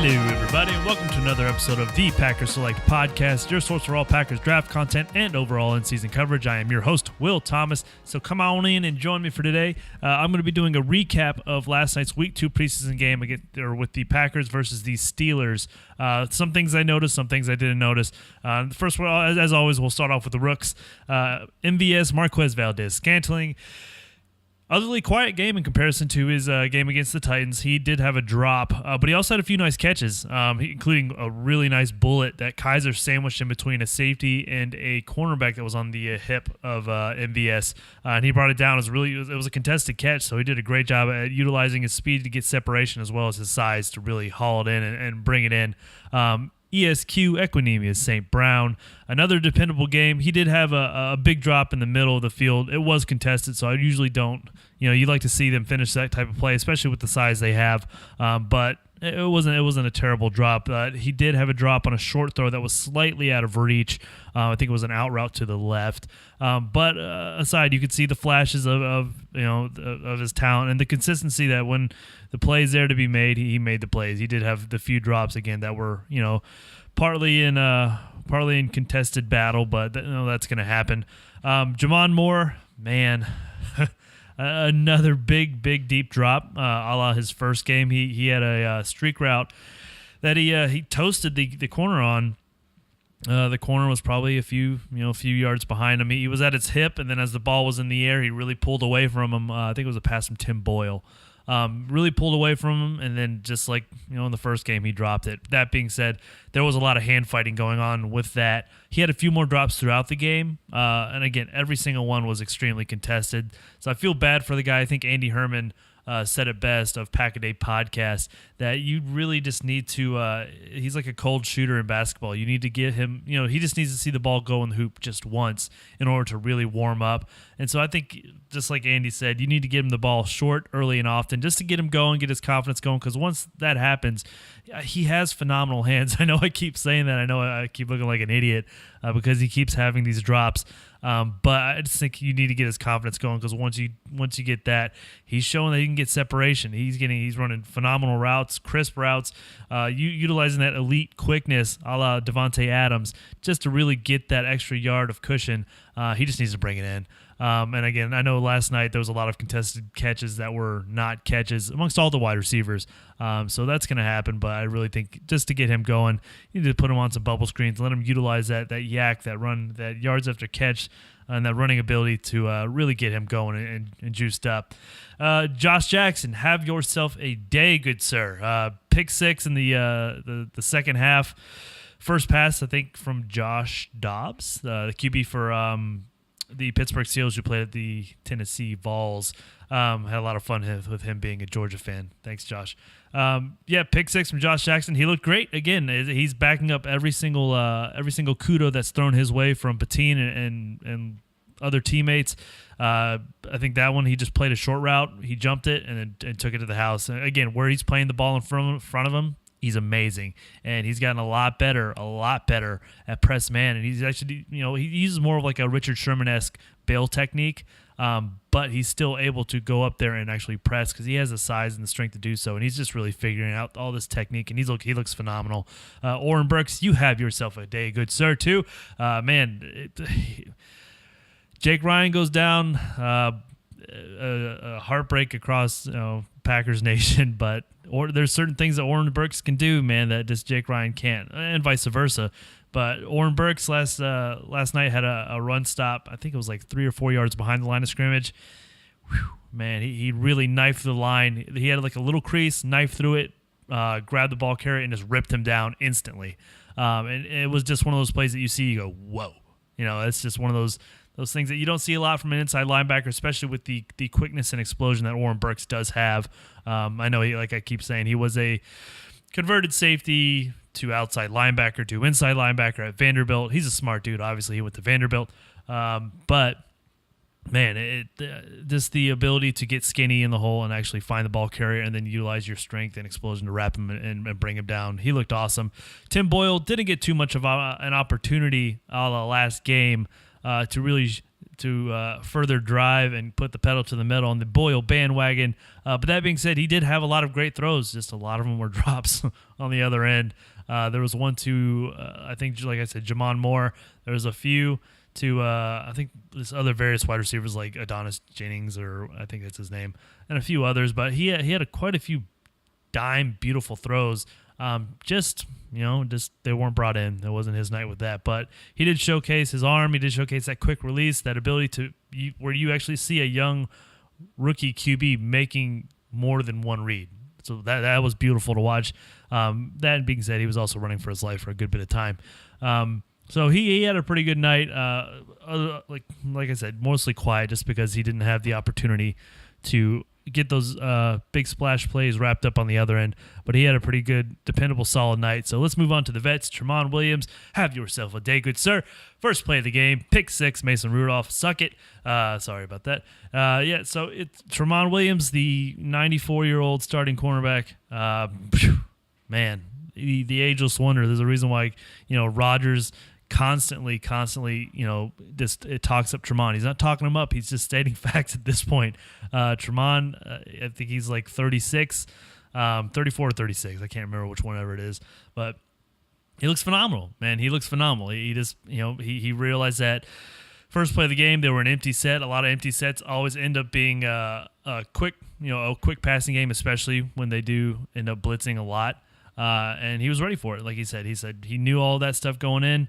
Hello, everybody, and welcome to another episode of the Packers Select Podcast, your source for all Packers draft content and overall in-season coverage. I am your host, Will Thomas, so come on in and join me for today. I'm going to be doing a recap of last night's Week 2 preseason game with the Packers versus the Steelers. Some things I noticed, some things I didn't notice. First, as always, we'll start off with the rooks. MVS, Marquez Valdes-Scantling. Utterly quiet game in comparison to his game against the Titans. He did have a drop, but he also had a few nice catches, including a really nice bullet that Kaiser sandwiched in between a safety and a cornerback that was on the hip of MVS, and he brought it down. It was a contested catch, so he did a great job at utilizing his speed to get separation as well as his size to really haul it in and bring it in. ESQ, Equinemius, St. Brown, another dependable game. He did have a big drop in the middle of the field. It was contested, so I usually don't, you like to see them finish that type of play, especially with the size they have, but it wasn't a terrible drop. He did have a drop on a short throw that was slightly out of reach. I think it was an out route to the left. But aside, you could see the flashes of his talent and the consistency that when the play's there to be made, he made the plays. He did have the few drops again that were partly in contested battle, but that's going to happen. Jamon Moore, man. Another big, deep drop, a la his first game. He had a streak route that he toasted the corner on. The corner was probably a few yards behind him. He was at its hip, and then as the ball was in the air, he really pulled away from him. I think it was a pass from Tim Boyle. Really pulled away from him, and then just like in the first game, he dropped it. That being said, there was a lot of hand fighting going on with that. He had a few more drops throughout the game, and again, every single one was extremely contested. So I feel bad for the guy. I think Andy Herman said it best of Pack-A-Day Podcast that you really just need to he's like a cold shooter in basketball. You need to get him, he just needs to see the ball go in the hoop just once in order to really warm up. And so I think, just like Andy said, you need to get him the ball short, early, and often just to get him going, get his confidence going, because once that happens, he has phenomenal hands. I know I keep saying that. I know I keep looking like an idiot because he keeps having these drops. But I just think you need to get his confidence going, because once you get that, he's showing that he can get separation. He's running phenomenal routes, crisp routes, utilizing that elite quickness a la Devontae Adams just to really get that extra yard of cushion. He just needs to bring it in. And again, I know last night there was a lot of contested catches that were not catches amongst all the wide receivers. So that's going to happen, but I really think just to get him going, you need to put him on some bubble screens, let him utilize that yak, that run, that yards after catch, and that running ability to really get him going and juiced up. Josh Jackson, have yourself a day, good sir. Pick 6 in the second half. First pass, I think, from Josh Dobbs, the QB for the Pittsburg Steelers, who played at the Tennessee Vols. Had a lot of fun with him being a Georgia fan. Thanks, Josh. Pick 6 from Josh Jackson. He looked great. Again, he's backing up every single kudo that's thrown his way from Patine and other teammates. I think that one, he just played a short route. He jumped it and took it to the house. And again, where he's playing the ball in front of him, he's amazing, and he's gotten a lot better at press man. And he's actually, he uses more of like a Richard Sherman-esque bail technique, but he's still able to go up there and actually press because he has the size and the strength to do so. And he's just really figuring out all this technique, and he looks phenomenal. Oren Burks, you have yourself a day, good sir, too. Jake Ryan goes down, a heartbreak across Packers Nation, but there's certain things that Oren Burks can do, man, that just Jake Ryan can't, and vice versa. But Oren Burks last night had a run stop. I think it was like 3 or 4 yards behind the line of scrimmage. Whew, man, he really knifed the line. He had like a little crease, knifed through it, grabbed the ball carrier, and just ripped him down instantly. And it was just one of those plays that you see, you go, whoa. It's just one of those things that you don't see a lot from an inside linebacker, especially with the quickness and explosion that Oren Burks does have. I know, like I keep saying, he was a converted safety to outside linebacker to inside linebacker at Vanderbilt. He's a smart dude. Obviously, he went to Vanderbilt. But, man, just the ability to get skinny in the hole and actually find the ball carrier and then utilize your strength and explosion to wrap him and bring him down. He looked awesome. Tim Boyle didn't get too much of an opportunity the last game to really further drive and put the pedal to the metal on the Boyle bandwagon. But that being said, he did have a lot of great throws. Just a lot of them were drops on the other end. There was one to, I think, like I said, Jamon Moore. There was a few to, I think, this other various wide receivers like Adonis Jennings, or I think that's his name, and a few others. But he had quite a few dime, beautiful throws. Just they weren't brought in. It wasn't his night with that. But he did showcase his arm. He did showcase that quick release, that ability where you actually see a young rookie QB making more than one read. So that was beautiful to watch. That being said, he was also running for his life for a good bit of time. So he had a pretty good night. Like I said, mostly quiet just because he didn't have the opportunity to get those big splash plays wrapped up on the other end. But he had a pretty good, dependable, solid night. So let's move on to the vets. Tramon Williams, have yourself a day, good sir. First play of the game, pick 6, Mason Rudolph, suck it. Sorry about that. So it's Tramon Williams, the 94-year-old starting cornerback. Man, the ageless wonder. There's a reason why, Rodgers constantly, it talks up Tramon. He's not talking him up. He's just stating facts at this point. Tramon, I think he's like 36, 34 or 36. I can't remember which one ever it is, but he looks phenomenal, man. He looks phenomenal. He just, he realized that first play of the game, they were an empty set. A lot of empty sets always end up being a quick passing game, especially when they do end up blitzing a lot. And he was ready for it. Like he said he knew all that stuff going in.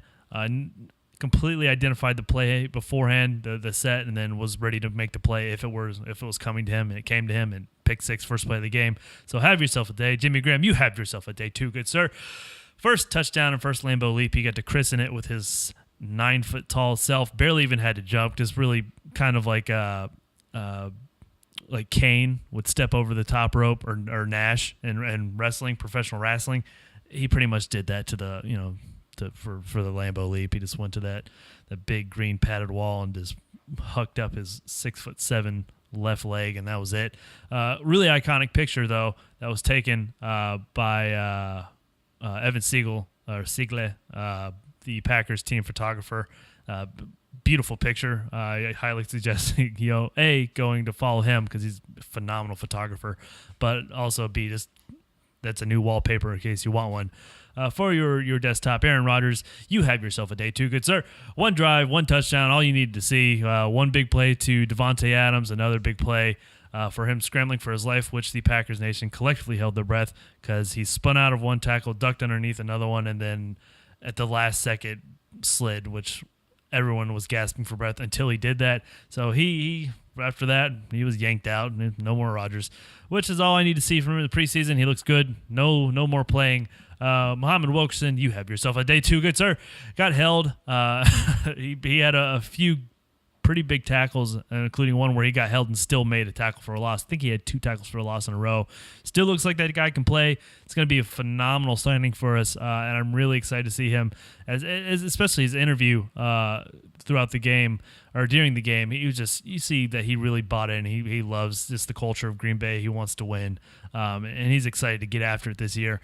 Completely identified the play beforehand, the set, and then was ready to make the play if it was coming to him, and it came to him, and pick 6, first play of the game. So have yourself a day. Jimmy Graham, you have yourself a day too, good sir. First touchdown and first Lambeau leap. He got to christen it with his 9-foot-tall self. Barely even had to jump. Just really kind of like Kane would step over the top rope, or Nash and wrestling, professional wrestling. He pretty much did that to the for the Lambeau leap. He just went to that big green padded wall and just hucked up his 6'7" left leg, and that was it. Really iconic picture though that was taken by Evan Siegel, the Packers team photographer. Beautiful picture. I highly suggest going to follow him because he's a phenomenal photographer, but also B, just that's a new wallpaper in case you want one. For your desktop, Aaron Rodgers, you have yourself a day too, good sir. One drive, one touchdown, all you needed to see. One big play to Devontae Adams, another big play for him scrambling for his life, which the Packers Nation collectively held their breath because he spun out of one tackle, ducked underneath another one, and then at the last second slid, which everyone was gasping for breath until he did that. So he after that, he was yanked out. No more Rodgers, which is all I need to see from him in the preseason. He looks good. No more playing. Muhammad Wilkerson, you have yourself a day too, good sir. Got held. He had a few pretty big tackles, including one where he got held and still made a tackle for a loss. I think he had 2 tackles for a loss in a row. Still looks like that guy can play. It's going to be a phenomenal signing for us, and I'm really excited to see him, as especially his interview throughout the game or during the game. He was just, you see that he really bought in. He loves just the culture of Green Bay. He wants to win, and he's excited to get after it this year.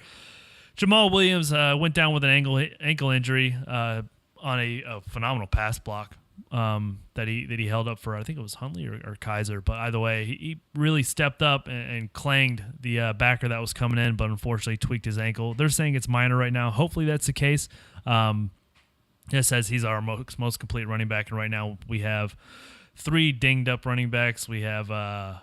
Jamal Williams went down with an ankle injury on a phenomenal pass block that he held up for, I think it was Huntley or Kaiser, but either way, he really stepped up and clanged the backer that was coming in, but unfortunately tweaked his ankle. They're saying it's minor right now. Hopefully that's the case. It says he's our most complete running back, and right now we have 3 dinged up running backs. We have the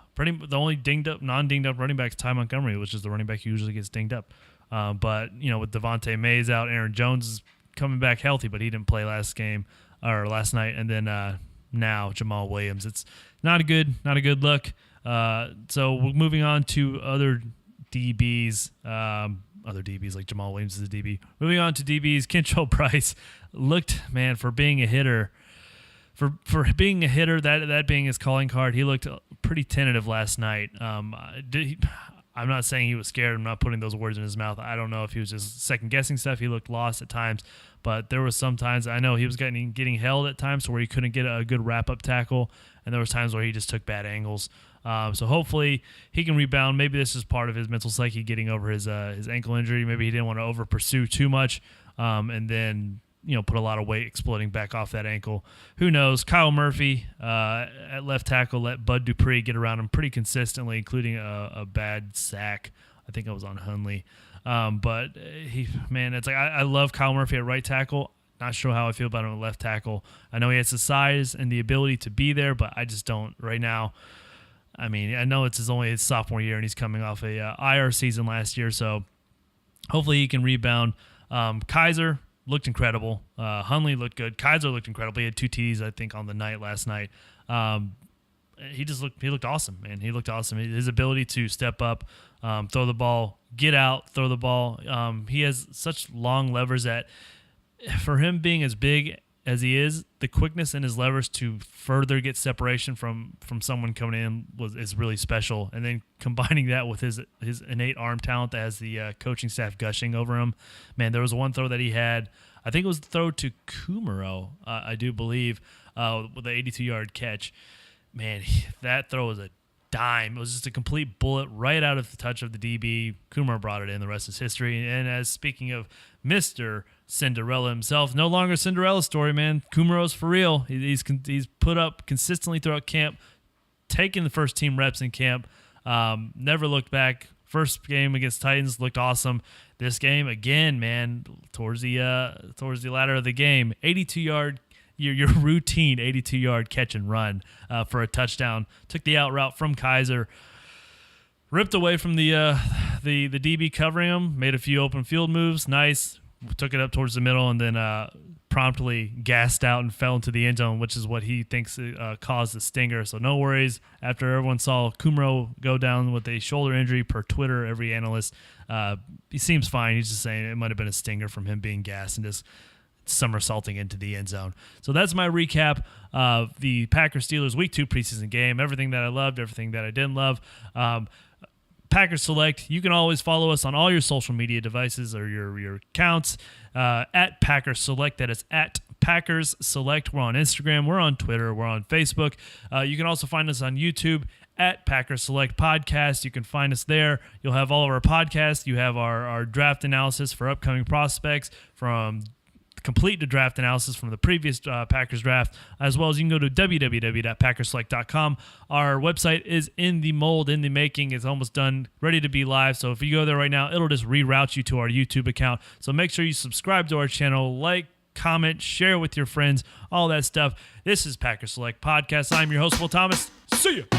only non-dinged up running back is Ty Montgomery, which is the running back who usually gets dinged up. But with Devontae Mays out, Aaron Jones is coming back healthy, but he didn't play last night, and then now Jamal Williams. It's not a good look. So we're moving on to other DBs. Other DBs like Jamal Williams is a DB. Moving on to DBs, Kentrell Brice looked, man, for being a hitter. For being a hitter, that being his calling card, he looked pretty tentative last night. I'm not saying he was scared. I'm not putting those words in his mouth. I don't know if he was just second-guessing stuff. He looked lost at times. But there was some times, I know he was getting held at times where he couldn't get a good wrap-up tackle, and there was times where he just took bad angles. So hopefully he can rebound. Maybe this is part of his mental psyche getting over his ankle injury. Maybe he didn't want to over-pursue too much and then put a lot of weight exploding back off that ankle. Who knows? Kyle Murphy at left tackle let Bud Dupree get around him pretty consistently, including a bad sack. I think I was on Hundley. But it's like I love Kyle Murphy at right tackle. Not sure how I feel about him at left tackle. I know he has the size and the ability to be there, but I just don't right now. I mean, I know it's only his sophomore year, and he's coming off a IR season last year, so hopefully he can rebound. Kaiser looked incredible. Hundley looked good. Kaiser looked incredible. He had 2 TDs, I think, on the night last night. He looked awesome, man. He looked awesome. His ability to step up, throw the ball, get out, throw the ball. He has such long levers that for him being as big as he is, the quickness in his levers to further get separation from someone coming in is really special. And then combining that with his innate arm talent that has the coaching staff gushing over him. Man, there was one throw that he had. I think it was the throw to Kumaro, I do believe, with the 82-yard catch. Man, that throw was a dime. It was just a complete bullet right out of the touch of the DB. Kumar brought it in. The rest is history. And as speaking of Mr. Cinderella himself, no longer Cinderella story, man. Kumaro's for real. He's put up consistently throughout camp, taking the first team reps in camp. Never looked back. First game against Titans looked awesome. This game again, man, towards the latter of the game, 82-yard. Your routine 82-yard catch and run for a touchdown. Took the out route from Kaiser, ripped away from the DB covering him, made a few open field moves. Nice. Took it up towards the middle and then promptly gassed out and fell into the end zone, which is what he thinks caused the stinger. So no worries. After everyone saw Kumaro go down with a shoulder injury per Twitter, every analyst, he seems fine. He's just saying it might have been a stinger from him being gassed and just somersaulting into the end zone. So that's my recap of the Packers Steelers Week 2 preseason game. Everything that I loved, everything that I didn't love. Packers Select. You can always follow us on all your social media devices or your accounts at Packers Select. That is at Packers Select. We're on Instagram. We're on Twitter. We're on Facebook. You can also find us on YouTube at Packers Select Podcast. You can find us there. You'll have all of our podcasts. You have our draft analysis for upcoming prospects from complete the draft analysis from the previous Packers draft, as well as you can go to www.packerselect.com. Our website is in the mold, in the making. It's almost done, ready to be live. So if you go there right now, it'll just reroute you to our YouTube account. So make sure you subscribe to our channel, like, comment, share with your friends, all that stuff. This is Packers Select Podcast. I'm your host, Will Thomas. See ya.